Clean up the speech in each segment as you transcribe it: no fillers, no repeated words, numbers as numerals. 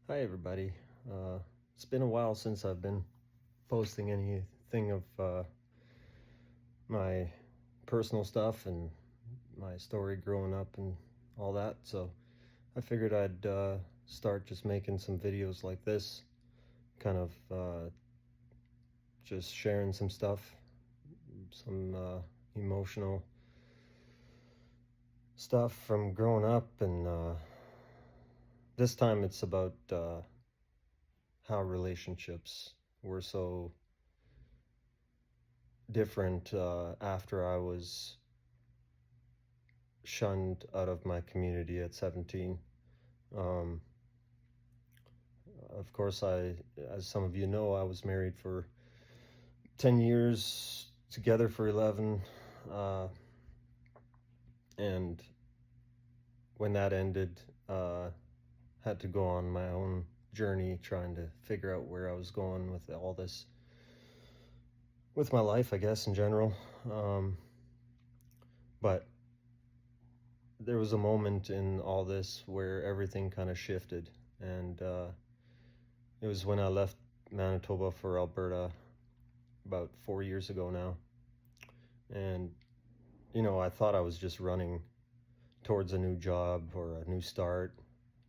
Hi everybody. It's been a while since I've been posting anything of my personal stuff and my story growing up and all that. So I figured I'd start just making some videos like this, kind of just sharing some stuff, some emotional stuff from growing up. And this time it's about how relationships were so different after I was shunned out of my community at 17. Um, of course, as some of you know, I was married for 10 years, together for 11. Uh, and when that ended, had to go on my own journey trying to figure out where I was going with all this, with my life, I guess, in general. But there was a moment in all this where everything kind of shifted, and it was when I left Manitoba for Alberta about 4 years ago now. And, I thought I was just running towards a new job or a new start,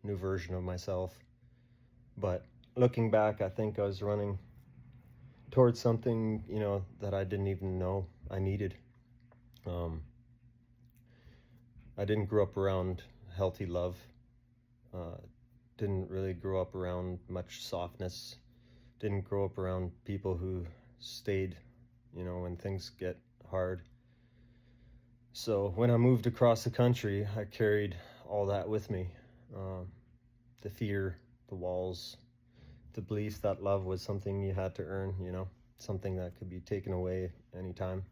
new version of myself. But looking back, I think I was running towards something, that I didn't even know I needed. Um, I didn't grow up around healthy love. Uh, didn't really grow up around much softness. Didn't grow up around people who stayed, when things get hard. So when I moved across the country, I carried all that with me. Um, the fear, the walls, the belief that love was something you had to earn, something that could be taken away anytime.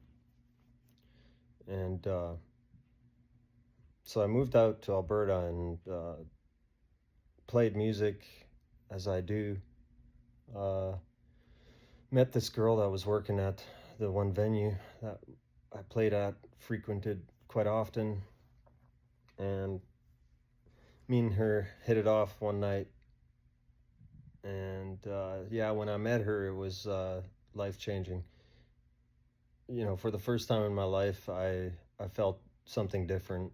And so I moved out to Alberta and played music as I do. Uh, Met this girl that was working at the one venue that I played at, frequented quite often, and me and her hit it off one night. And yeah, when I met her, it was life-changing. For the first time in my life, I felt something different.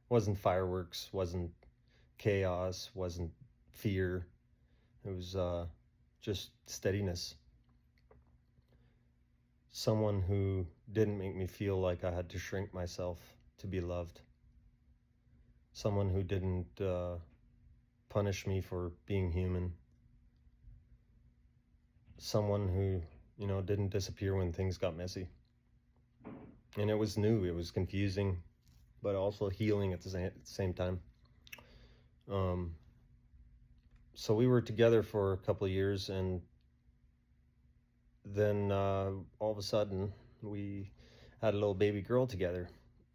Wasn't fireworks, wasn't chaos, wasn't fear. It was just steadiness. Someone who didn't make me feel like I had to shrink myself to be loved. Someone who didn't punish me for being human. Someone who, didn't disappear when things got messy. And it was new, it was confusing, but also healing at the same time. Um, so we were together for a couple of years, and then all of a sudden we had a little baby girl together.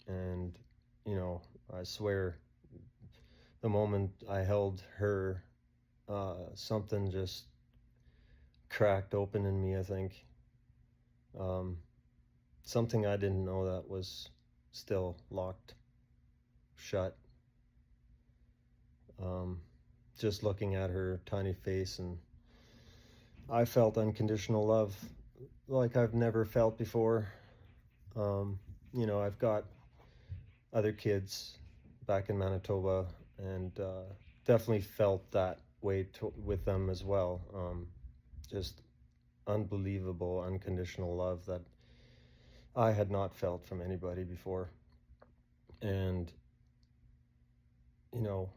And, I swear, the moment I held her, something just cracked open in me, I think. Um, Something I didn't know that was still locked shut. Um, just looking at her tiny face, and I felt unconditional love like I've never felt before. I've got other kids back in Manitoba, and definitely felt that way with them as well. Just unbelievable, unconditional love that I had not felt from anybody before. And, you know,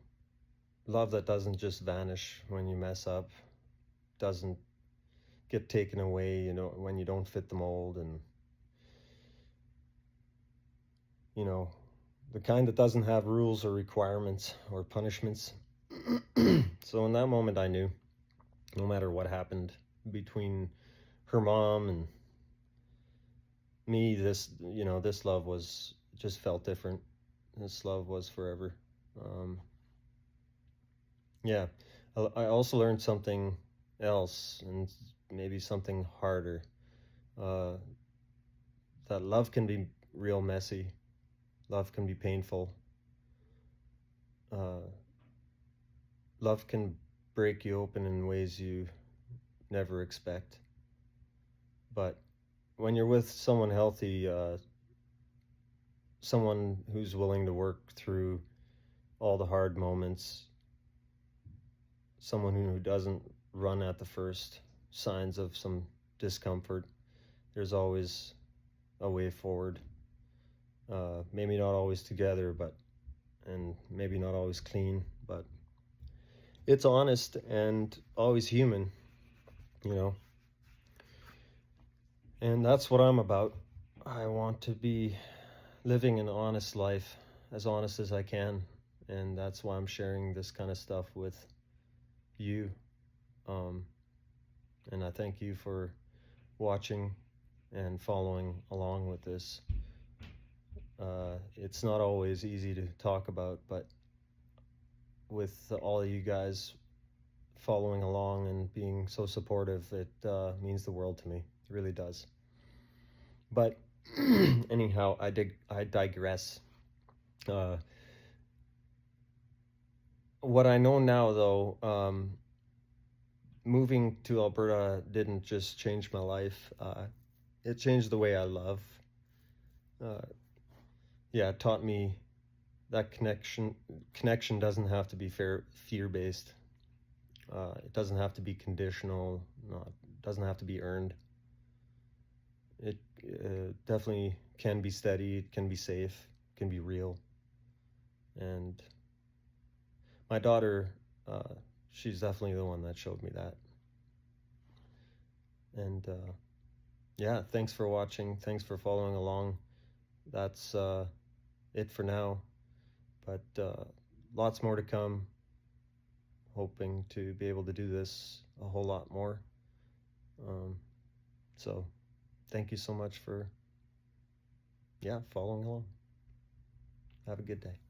love that doesn't just vanish when you mess up, doesn't get taken away, when you don't fit the mold, and, the kind that doesn't have rules or requirements or punishments. So in that moment, I knew no matter what happened between her mom and me, this love was just felt different. This love was forever. Um, yeah, I also learned something else, and maybe something harder. Uh, that love can be real messy. Love can be painful. Uh, love can break you open in ways you never expect. But when you're with someone healthy, someone who's willing to work through all the hard moments, someone who doesn't run at the first signs of some discomfort, there's always a way forward. Maybe not always together, and maybe not always clean, but it's honest and always human, you know. And that's what I'm about. I want to be living an honest life, as honest as I can, and that's why I'm sharing this kind of stuff with you. Um, and I thank you for watching and following along with this. It's not always easy to talk about, but with all of you guys following along and being so supportive, it means the world to me. It really does. But anyhow, I digress. What I know now, though, moving to Alberta didn't just change my life. It changed the way I love. Yeah, it taught me that connection doesn't have to be fear-based. It doesn't have to be conditional. It doesn't have to be earned. It definitely can be steady. It can be safe. It can be real. And my daughter, she's definitely the one that showed me that. And yeah, thanks for watching. Thanks for following along. That's it for now. But lots more to come. Hoping to be able to do this a whole lot more. So thank you so much for following along. Have a good day.